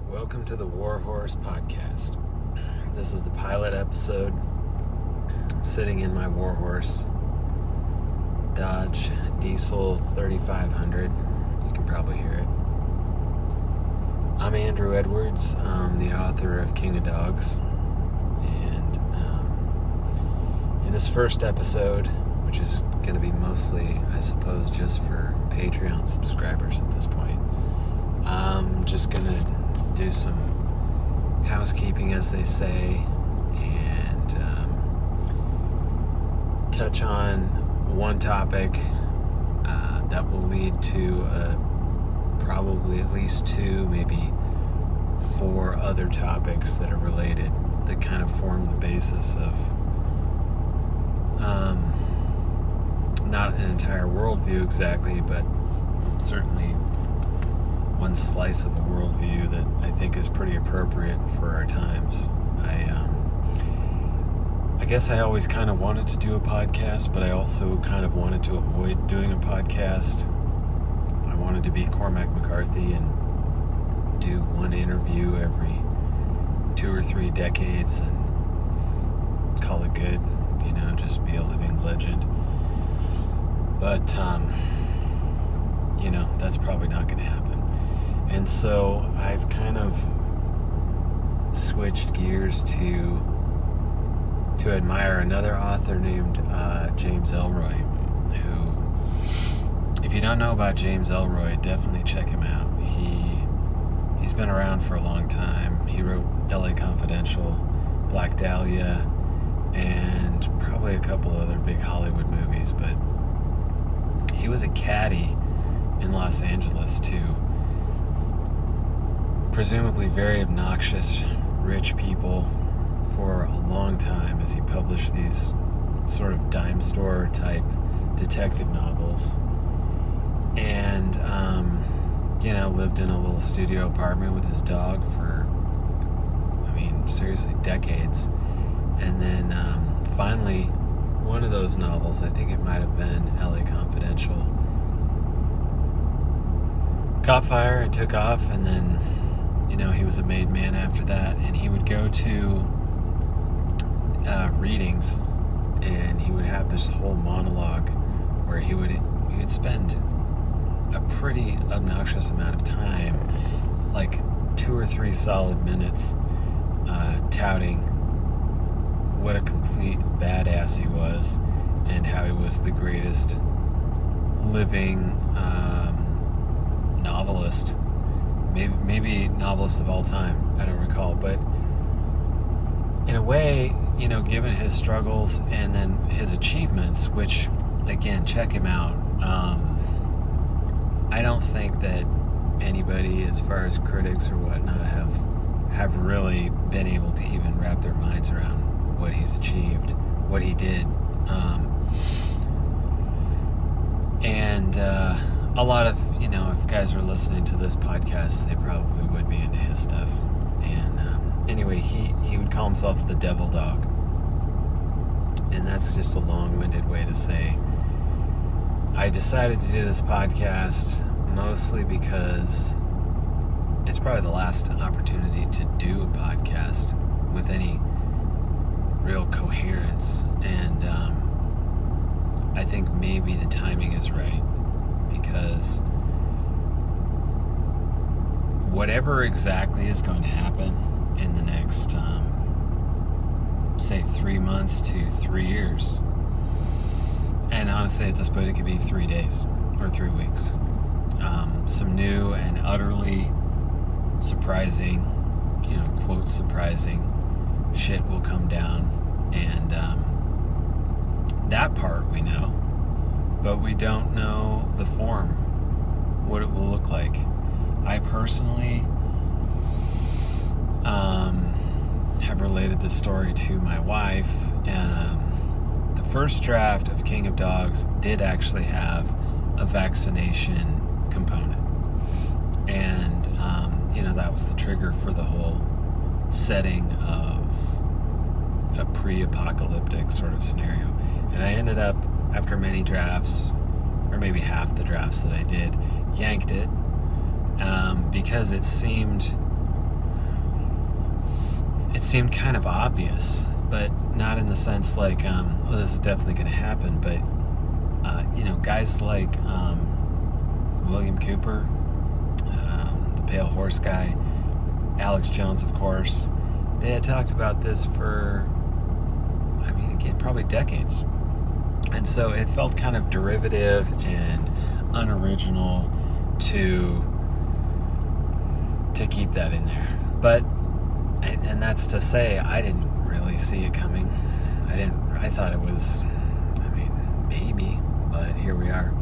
Welcome to the Warhorse podcast. This is the pilot episode. I'm sitting in my Warhorse Dodge Diesel 3500. You can probably hear it. I'm Andrew Edwards. I'm the author of King of Dogs. And in this first episode, which is going to be mostly, I suppose, just for Patreon subscribers at this point, I'm just going to do some housekeeping, as they say, and touch on one topic that will lead to probably at least 2, maybe 4 other topics that are related, that kind of form the basis of not an entire worldview exactly, but certainly one slice of a worldview that I think is pretty appropriate for our times. I guess I always kind of wanted to do a podcast, but I also kind of wanted to avoid doing a podcast. I wanted to be Cormac McCarthy and do one interview every 2 or 3 decades and call it good, just be a living legend. But, that's probably not going to happen. And so I've kind of switched gears to admire another author named James Ellroy, who, if you don't know about James Ellroy, definitely check him out. He's been around for a long time. He wrote LA Confidential, Black Dahlia, and probably a couple other big Hollywood movies, but he was a caddy in Los Angeles to presumably very obnoxious rich people for a long time, as he published these sort of dime store type detective novels, and lived in a little studio apartment with his dog for seriously decades. And then finally, one of those novels, I think it might have been LA Confidential, caught fire and took off, and then he was a made man after that, and he would go to readings, and he would have this whole monologue where he would spend a pretty obnoxious amount of time, like 2 or 3 solid minutes, touting what a complete badass he was and how he was the greatest living novelist, maybe novelist of all time, I don't recall, but in a way, given his struggles and then his achievements, which, again, check him out, I don't think that anybody, as far as critics or whatnot, have really been able to even wrap their minds around what he's achieved, what he did, and a lot of, if guys were listening to this podcast, they probably would be into his stuff. And anyway, he would call himself the Devil Dog. And that's just a long-winded way to say I decided to do this podcast mostly because it's probably the last opportunity to do a podcast with any real coherence. And I think maybe the timing is right, because whatever exactly is going to happen in the next, say, 3 months to 3 years, and honestly at this point it could be 3 days or 3 weeks, some new and utterly surprising, quote surprising shit will come down, and that part we know. but we don't know the form, what it will look like. I personally have related this story to my wife. The first draft of King of Dogs did actually have a vaccination component. And, that was the trigger for the whole setting of a pre-apocalyptic sort of scenario. And I ended up, after many drafts, or maybe half the drafts that I did, yanked it because it seemed kind of obvious, but not in the sense like, this is definitely going to happen, but guys like William Cooper, the Pale Horse guy, Alex Jones, of course, they had talked about this for, again, probably decades. And so it felt kind of derivative and unoriginal to keep that in there. But, and that's to say, I didn't really see it coming. I thought it was, maybe, but here we are.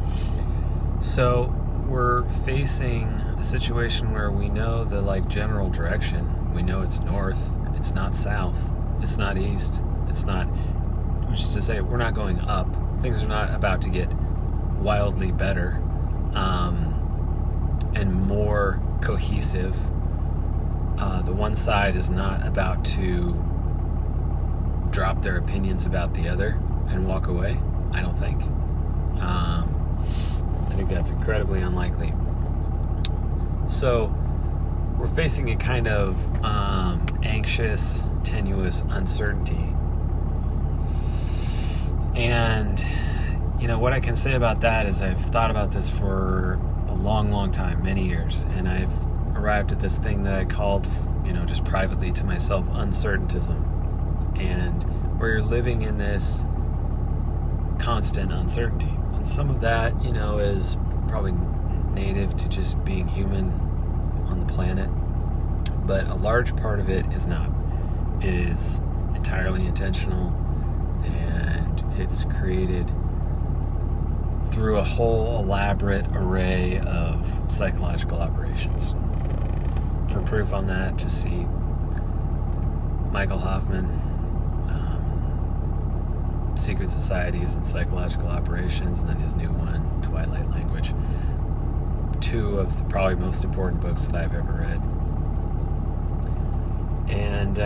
So we're facing a situation where we know the general direction. We know it's north, it's not south, it's not east, it's not, which is to say, we're not going up. Things are not about to get wildly better and more cohesive. The one side is not about to drop their opinions about the other and walk away, I don't think. I think that's incredibly unlikely. So we're facing a kind of anxious, tenuous uncertainty. And, what I can say about that is I've thought about this for a long, long time, many years, and I've arrived at this thing that I called, just privately to myself, Uncertaintism. And where you're living in this constant uncertainty. And some of that, is probably native to just being human on the planet. But a large part of it is not. It is entirely intentional, and it's created through a whole elaborate array of psychological operations. For proof on that, just see Michael Hoffman, Secret Societies and Psychological Operations, and then his new one, Twilight Language. Two of the probably most important books that I've ever read. And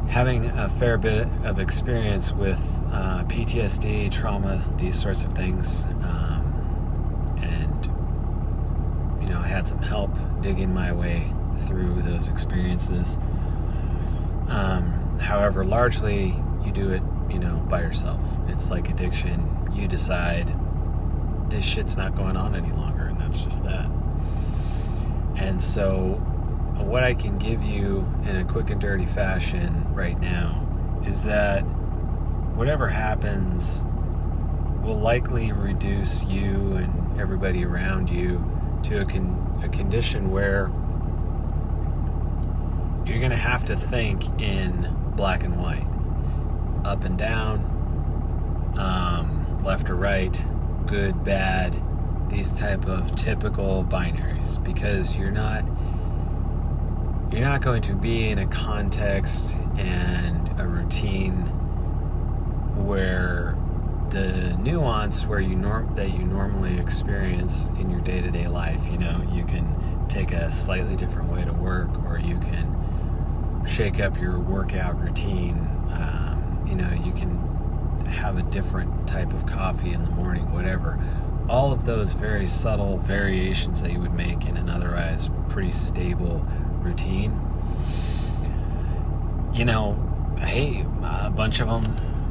having a fair bit of experience with PTSD, trauma, these sorts of things, and I had some help digging my way through those experiences. However, largely you do it, by yourself. It's like addiction. You decide this shit's not going on any longer, and that's just that. And so what I can give you in a quick and dirty fashion right now is that whatever happens will likely reduce you and everybody around you to a condition where you're going to have to think in black and white, up and down, left or right, good, bad, these type of typical binaries, because you're not going to be in a context and a routine where the nuance that you normally experience in your day-to-day life, you can take a slightly different way to work, or you can shake up your workout routine. You can have a different type of coffee in the morning, whatever. All of those very subtle variations that you would make in an otherwise pretty stable routine. Hey, a bunch of them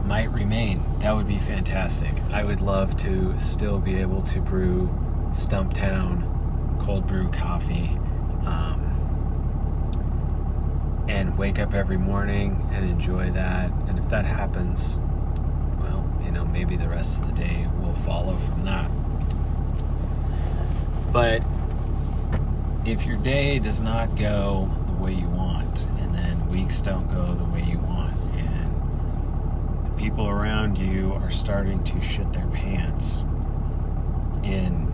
might remain. That would be fantastic. I would love to still be able to brew Stumptown cold brew coffee, and wake up every morning and enjoy that. And if that happens, well, maybe the rest of the day will follow from that. But if your day does not go the way you want, and then weeks don't go the way you want, and people around you are starting to shit their pants in,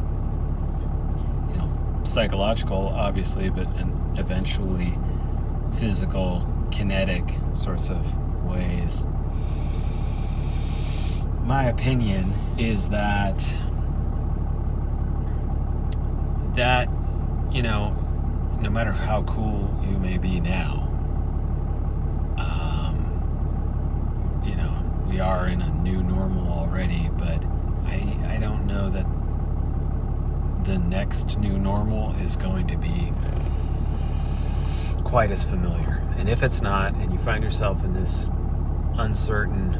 psychological, obviously, but eventually physical, kinetic sorts of ways. My opinion is that no matter how cool you may be now, we are in a new normal already, but I don't know that the next new normal is going to be quite as familiar. And if it's not, and you find yourself in this uncertain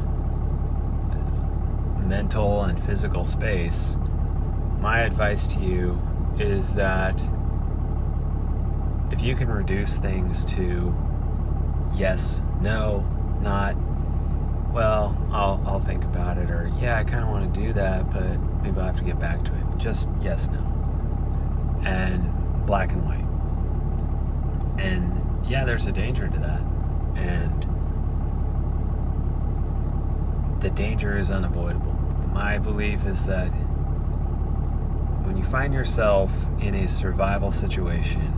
mental and physical space, my advice to you is that if you can reduce things to yes, no, not, well, I'll think about it, or yeah, I kind of want to do that, but maybe I'll have to get back to it. Just yes, no. And black and white. And yeah, there's a danger to that. And the danger is unavoidable. My belief is that when you find yourself in a survival situation,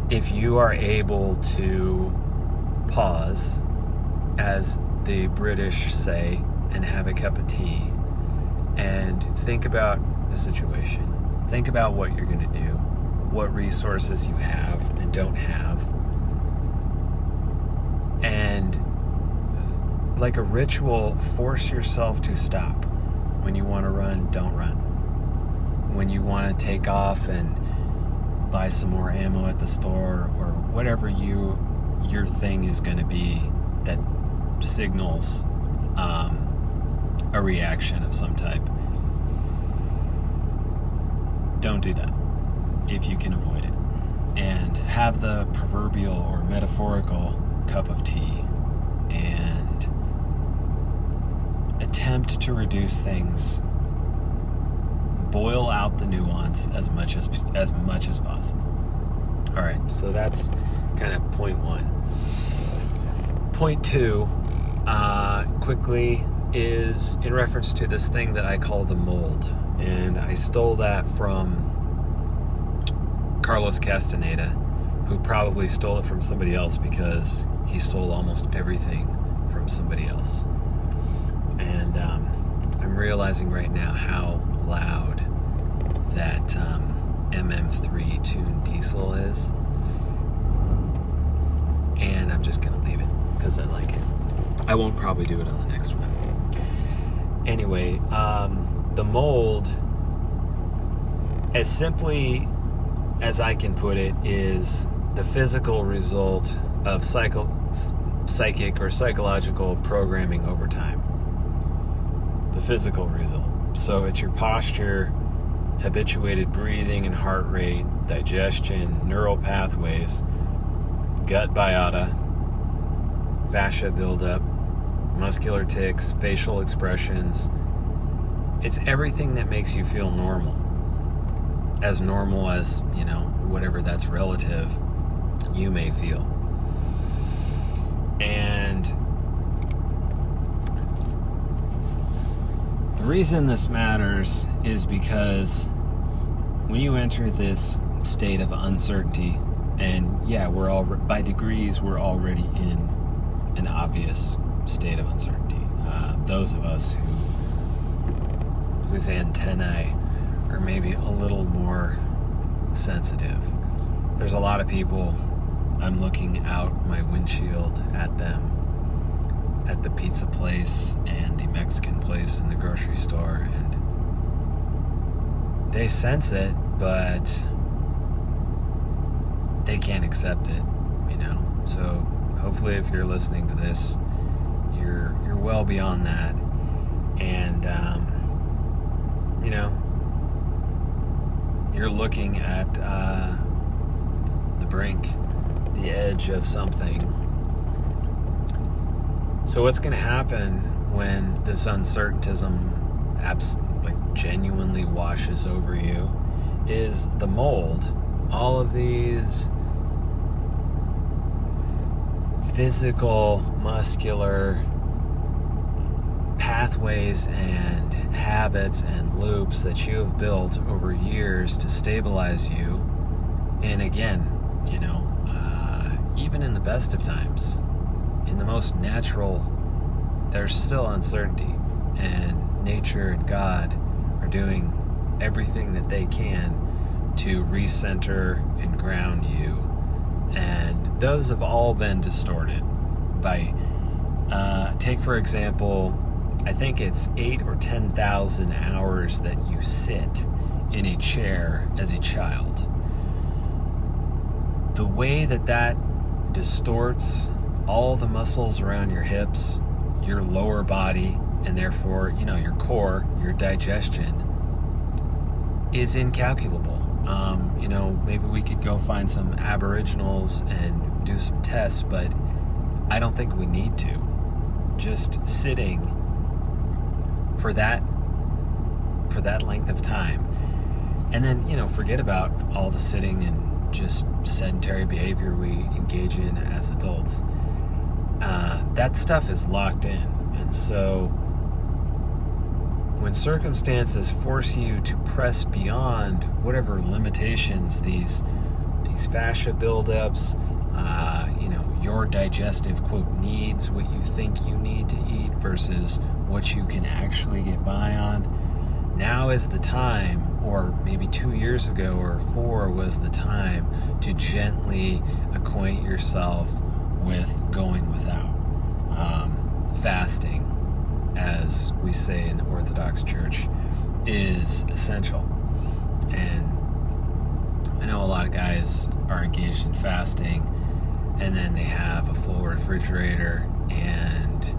if you are able to pause, as the British say, and have a cup of tea, and think about the situation, think about what you're going to do, what resources you have and don't have, and like a ritual, force yourself to stop. When you want to run, don't run. When you want to take off and buy some more ammo at the store, or whatever your thing is going to be that signals a reaction of some type, don't do that if you can avoid it. And have the proverbial or metaphorical cup of tea and attempt to reduce things. Boil out the nuance as much as possible. All right, so that's kind of point one. Point two, quickly, is in reference to this thing that I call the mold, and I stole that from Carlos Castaneda, who probably stole it from somebody else because he stole almost everything from somebody else. And I'm realizing right now how loud that MM3 tuned diesel is, and I'm just gonna leave it because I like it. I won't probably do it on the next one. Anyway, the mold, as simply as I can put it, is the physical result of psychic or psychological programming over time. The physical result. So it's your posture, habituated breathing and heart rate, digestion, neural pathways, gut biota, fascia buildup, muscular tics, facial expressions. It's everything that makes you feel normal. As normal as, whatever that's relative, you may feel. And the reason this matters is because when you enter this state of uncertainty, and yeah, by degrees, we're already in an obvious state of uncertainty. Those of us whose antennae are maybe a little more sensitive. There's a lot of people, I'm looking out my windshield at them at the pizza place and the Mexican place in the grocery store, and they sense it, but they can't accept it, So hopefully, if you're listening to this, you're well beyond that, and you're looking at the brink, the edge of something. So what's going to happen when this uncertaintism genuinely washes over you is the mold. All of these physical, muscular, pathways and habits and loops that you have built over years to stabilize you. And again, even in the best of times, in the most natural, there's still uncertainty, and nature and God are doing everything that they can to recenter and ground you. And those have all been distorted by, take for example, I think it's 8,000 or 10,000 hours that you sit in a chair as a child. The way that distorts all the muscles around your hips, your lower body, and therefore, your core, your digestion, is incalculable. Maybe we could go find some aboriginals and do some tests, but I don't think we need to. Just sitting for that length of time, and then forget about all the sitting and just sedentary behavior we engage in as adults. That stuff is locked in, and so when circumstances force you to press beyond whatever limitations these fascia buildups, your digestive quote needs, what you think you need to eat versus what you can actually get by on, now is the time, or maybe 2 years ago or 4 was the time to gently acquaint yourself with going without. Fasting, as we say in the Orthodox Church, is essential. And I know a lot of guys are engaged in fasting, and then they have a full refrigerator and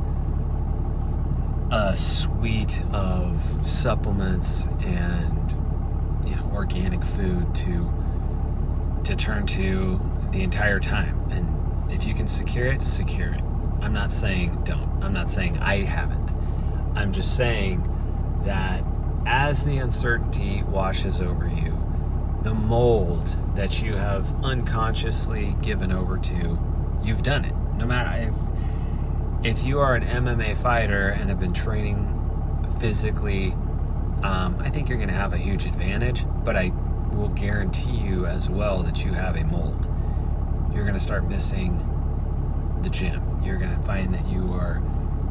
a suite of supplements and organic food to turn to the entire time. And if you can secure it, secure it. I'm not saying don't. I'm not saying I haven't. I'm just saying that as the uncertainty washes over you, the mold that you have unconsciously given over to, you've done it. No matter if you are an MMA fighter and have been training physically, I think you're going to have a huge advantage, but I will guarantee you as well that you have a mold. You're going to start missing the gym. You're going to find that you are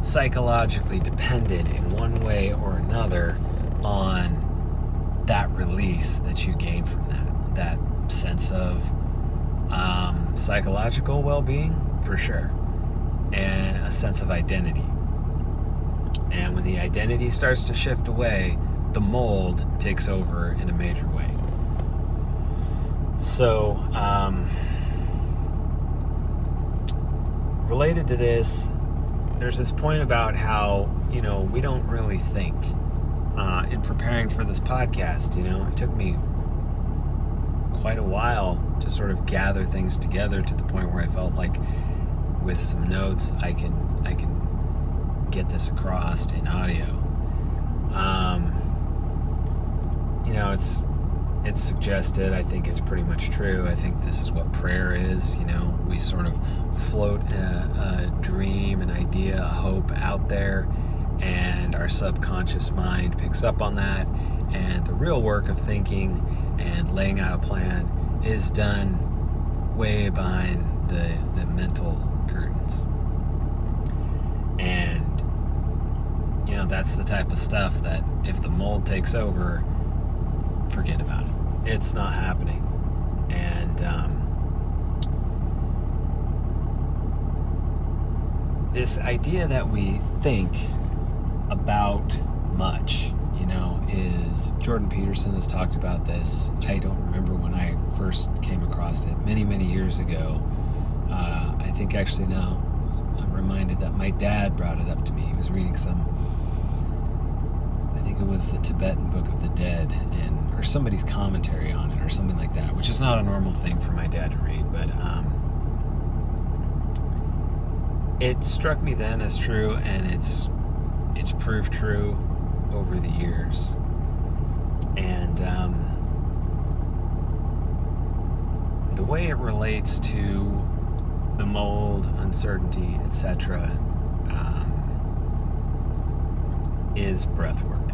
psychologically dependent in one way or another on that release that you gain from that sense of psychological well-being, for sure, and a sense of identity. And when the identity starts to shift away, the mold takes over in a major way. So, related to this, there's this point about how, we don't really think. In preparing for this podcast, it took me quite a while to sort of gather things together to the point where I felt like with some notes I can get this across in audio. It's suggested. I think it's pretty much true. I think this is what prayer is. We sort of float a dream, an idea, a hope out there, and our subconscious mind picks up on that, and the real work of thinking and laying out a plan is done way behind the mental curtains. And that's the type of stuff that if the mold takes over, forget about it. It's not happening. And this idea that we think about much, is, Jordan Peterson has talked about this. I don't remember when I first came across it many, many years ago. I think actually now I'm reminded that my dad brought it up to me. He was reading I think it was the Tibetan Book of the Dead, or somebody's commentary on it or something like that, which is not a normal thing for my dad to read, but it struck me then as true, and it's proved true over the years. And the way it relates to the mold, uncertainty, etc., is breath work.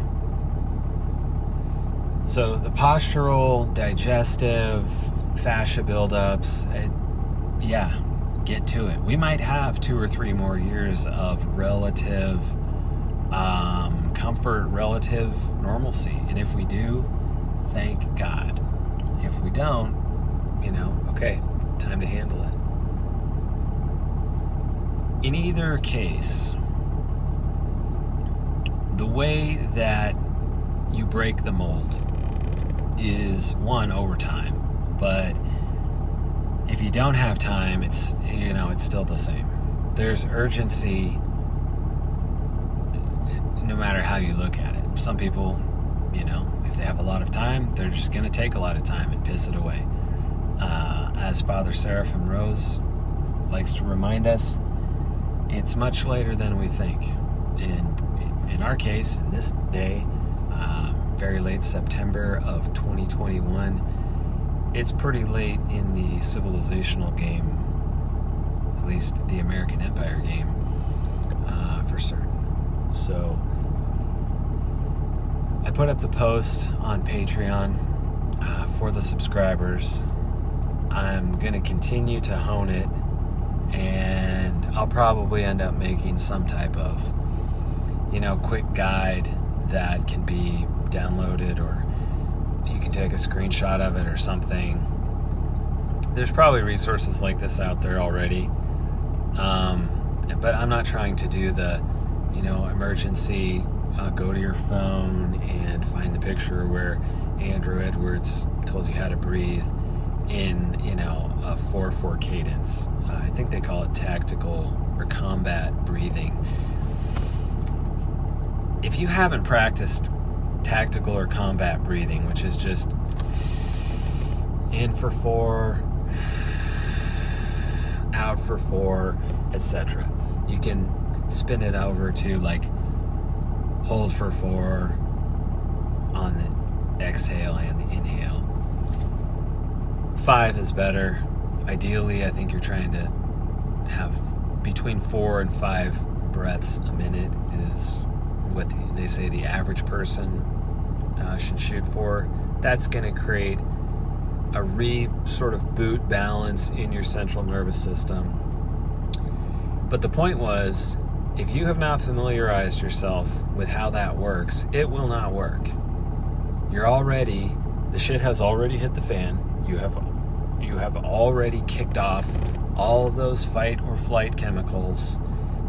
So the postural, digestive, fascia buildups, get to it. We might have 2 or 3 more years of relative comfort, relative normalcy. And if we do, thank God. If we don't, okay, time to handle it. In either case, the way that you break the mold is, one, over time. But if you don't have time, it's still the same. There's urgency no matter how you look at it. Some people, if they have a lot of time, they're just going to take a lot of time and piss it away. As Father Seraphim Rose likes to remind us, it's much later than we think. And in our case, in this day, very late September of 2021, it's pretty late in the civilizational game, at least the American Empire game, for certain. So I put up the post on Patreon for the subscribers. I'm going to continue to hone it, and I'll probably end up making some type of, quick guide that can be downloaded, or you can take a screenshot of it or something. There's probably resources like this out there already. But I'm not trying to do the, emergency, go to your phone and find the picture where Andrew Edwards told you how to breathe in, a 4/4 cadence. I think they call it tactical or combat breathing. If you haven't practiced tactical or combat breathing, which is just in for 4, out for 4, etc. You can spin it over to hold for 4 on the exhale and the inhale. 5 is better. Ideally, I think you're trying to have between 4 and 5 breaths a minute is what they say the average person should shoot for. That's going to create a sort of boot balance in your central nervous system. But the point was, if you have not familiarized yourself with how that works, it will not work. The shit has already hit the fan. You have already kicked off all of those fight or flight chemicals.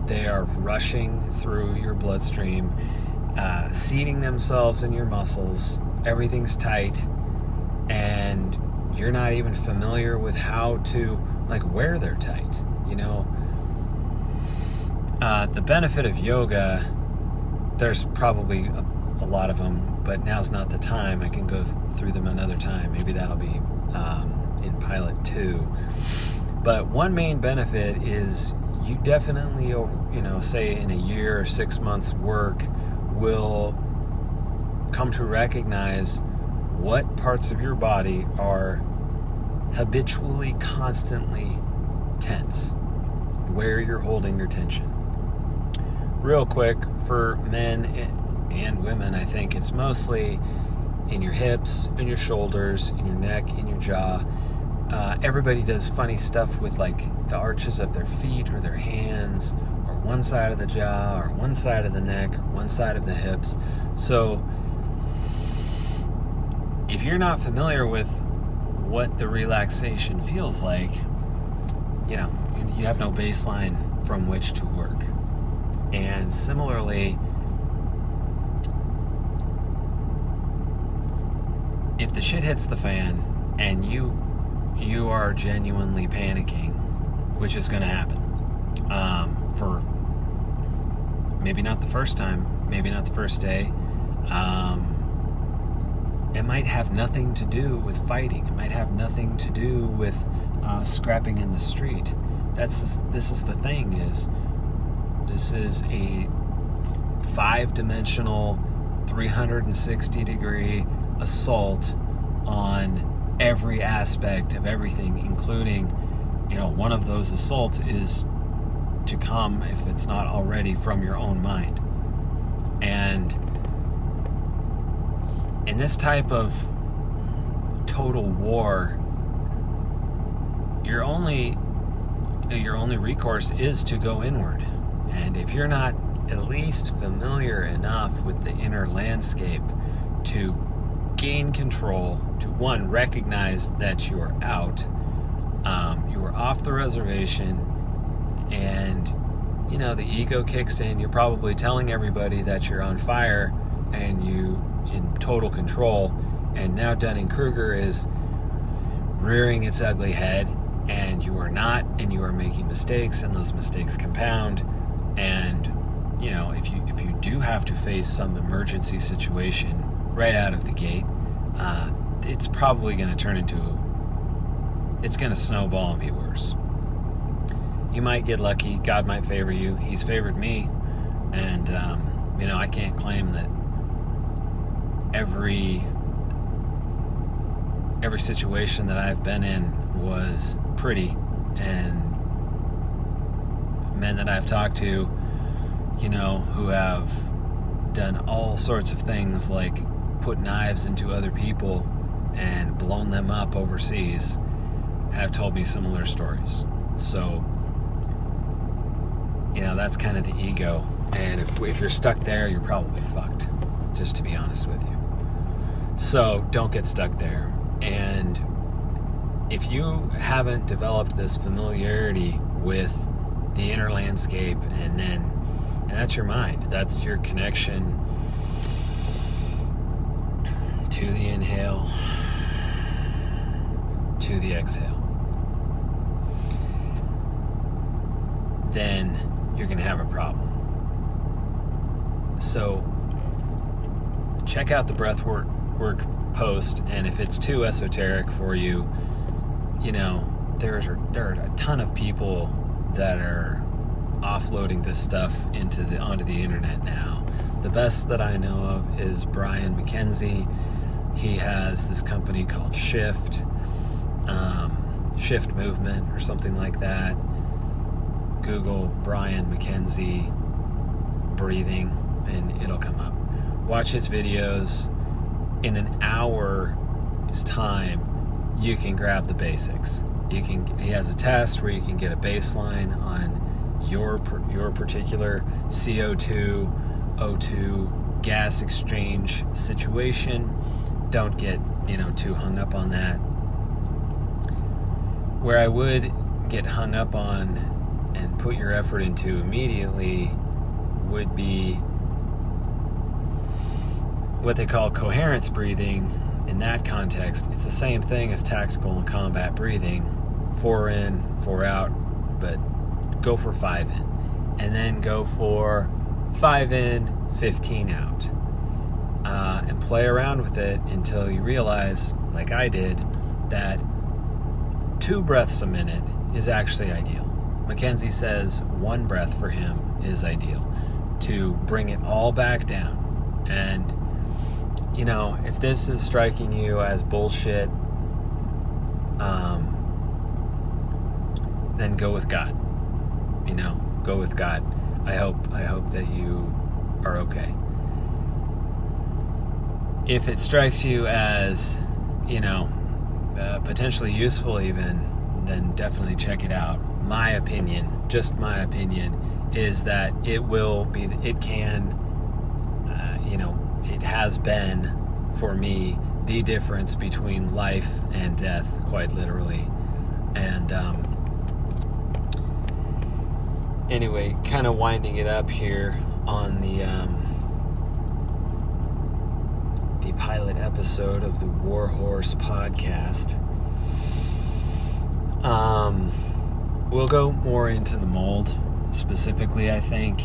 They are rushing through your bloodstream, seeding themselves in your muscles. Everything's tight, and you're not even familiar with how to, where they're tight, The benefit of yoga, there's probably a lot of them, but now's not the time. I can go through them another time. Maybe that'll be in Pilot 2. But one main benefit is you definitely, say in a year or 6 months work, will come to recognize what parts of your body are habitually, constantly tense, where you're holding your tension. Real quick, for men and women, I think it's mostly in your hips, in your shoulders, in your neck, in your jaw. Everybody does funny stuff with the arches of their feet or their hands, or one side of the jaw, or one side of the neck, one side of the hips. So if you're not familiar with what the relaxation feels like, you have no baseline from which to work. And similarly, if the shit hits the fan and you are genuinely panicking, which is going to happen, for maybe not the first time, maybe not the first day, it might have nothing to do with fighting. It might have nothing to do with scrapping in the street. This is the thing, is this is a 5-dimensional, 360-degree assault on every aspect of everything, including, one of those assaults is to come, if it's not already, from your own mind. And in this type of total war, your only recourse is to go inward. And if you're not at least familiar enough with the inner landscape to gain control, to one, recognize that you are out, you are off the reservation, and the ego kicks in. You're probably telling everybody that you're on fire and you in total control, and now Dunning-Kruger is rearing its ugly head, and you are not, and you are making mistakes, and those mistakes compound. And if you do have to face some emergency situation right out of the gate, it's probably going to it's going to snowball and be worse. You might get lucky. God might favor you. He's favored me. And, I can't claim that every situation that I've been in was pretty. And men that I've talked to, who have done all sorts of things like put knives into other people and blown them up overseas, have told me similar stories. So, that's kind of the ego. And if you're stuck there, you're probably fucked, just to be honest with you. So don't get stuck there. And if you haven't developed this familiarity with the inner landscape, and that's your mind, that's your connection to the inhale, to the exhale, then you're going to have a problem. So check out the breathwork post, and if it's too esoteric for you, there are a ton of people that are offloading this stuff onto the internet now. The best that I know of is Brian McKenzie. He has this company called Shift Movement or something like that. Google Brian McKenzie breathing and it'll come up. Watch his videos. In an hour's time, you can grab the basics. He has a test where you can get a baseline on your particular CO2, O2 gas exchange situation. Don't get too hung up on that. Where I would get hung up on and put your effort into immediately would be what they call coherence breathing. In that context, it's the same thing as tactical and combat breathing. 4 in, 4 out, but go for 5 in. And then go for 5 in, 15 out. And play around with it until you realize, like I did, that 2 breaths a minute is actually ideal. Mackenzie says 1 breath for him is ideal to bring it all back down. And if this is striking you as bullshit, then go with God. Go with God. I hope that you are okay. If it strikes you as, potentially useful even, then definitely check it out. My opinion, just my opinion, is that it has been, for me, the difference between life and death, quite literally. And anyway, kind of winding it up here on the pilot episode of the Warhorse podcast. We'll go more into the mold specifically, I think.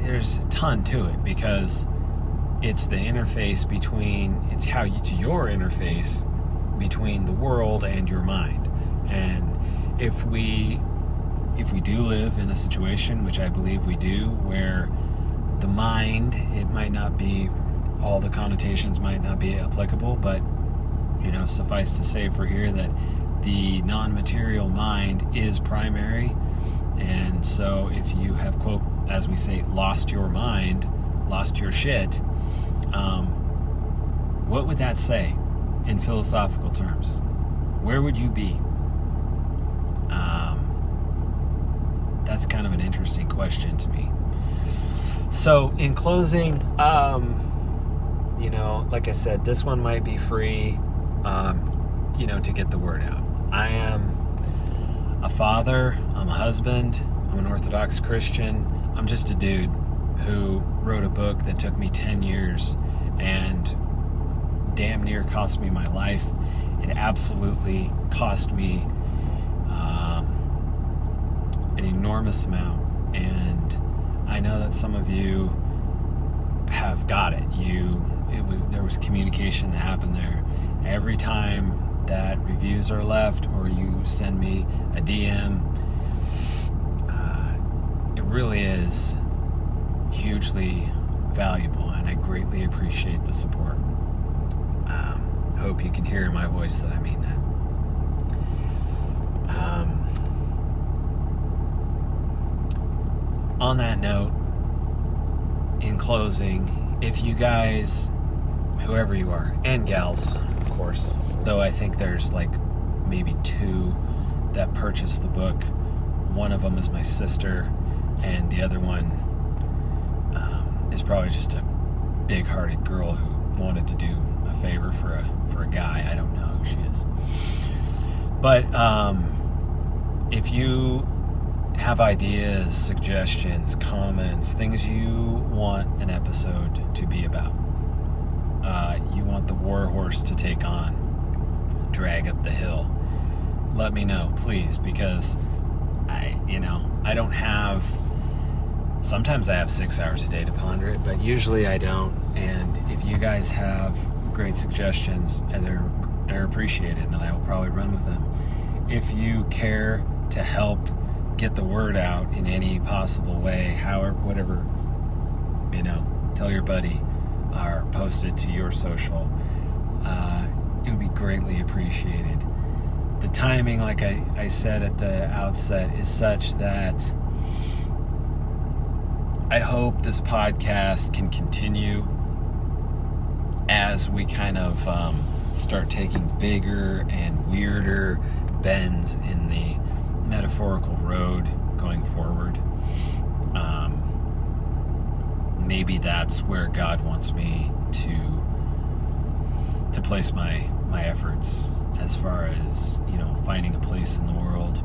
There's a ton to it because it's the interface it's your interface between the world and your mind. And if we do live in a situation, which I believe we do, where the mind, it might not be, all the connotations might not be applicable, but suffice to say for here that the non-material mind is primary. And so if you have, quote, as we say, lost your mind, lost your shit, what would that say in philosophical terms? Where would you be? That's kind of an interesting question to me. So in closing, like I said, this one might be free, to get the word out. I am a father, I'm a husband, I'm an Orthodox Christian. I'm just a dude who wrote a book that took me 10 years and damn near cost me my life. It absolutely cost me an enormous amount, and I know that some of you have got it. There was communication that happened there. Every time that reviews are left or you send me a DM, it really is hugely valuable, and I greatly appreciate the support. Hope you can hear in my voice that I mean that. On that note, in closing, if you guys, whoever you are, and gals, of course, though I think there's like maybe 2 that purchased the book. One of them is my sister, and the other one is probably just a big-hearted girl who wanted to do a favor for a guy. I don't know who she is. But if you have ideas, suggestions, comments, things you want an episode to be about, you want the Warhorse to take on, drag up the hill, let me know, please, because I don't have, sometimes I have 6 hours a day to ponder it, but usually I don't. And if you guys have great suggestions, they're appreciated, and I will probably run with them. If you care to help get the word out in any possible way, however, whatever, tell your buddy or post it to your social, it would be greatly appreciated. The timing, like I said at the outset, is such that I hope this podcast can continue as we kind of start taking bigger and weirder bends in the metaphorical road going forward. Maybe that's where God wants me to place my efforts, as far as finding a place in the world.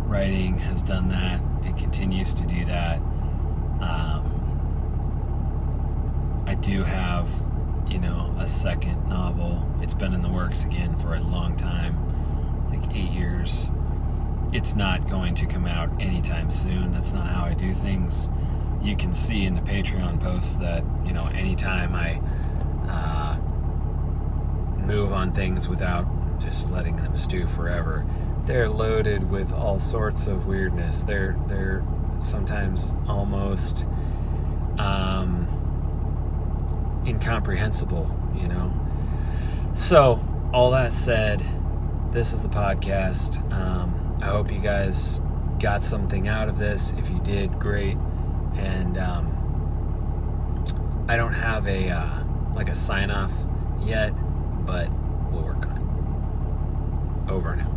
Writing has done that. It continues to do that. I do have a second novel. It's been in the works again for a long time, like 8 years. It's not going to come out anytime soon. That's not how I do things. You can see in the Patreon posts that anytime I move on things without just letting them stew forever, they're loaded with all sorts of weirdness. They're sometimes almost incomprehensible, So, all that said, this is the podcast. I hope you guys got something out of this. If you did, great. And I don't have a sign-off yet, but we'll work on it. Over and out.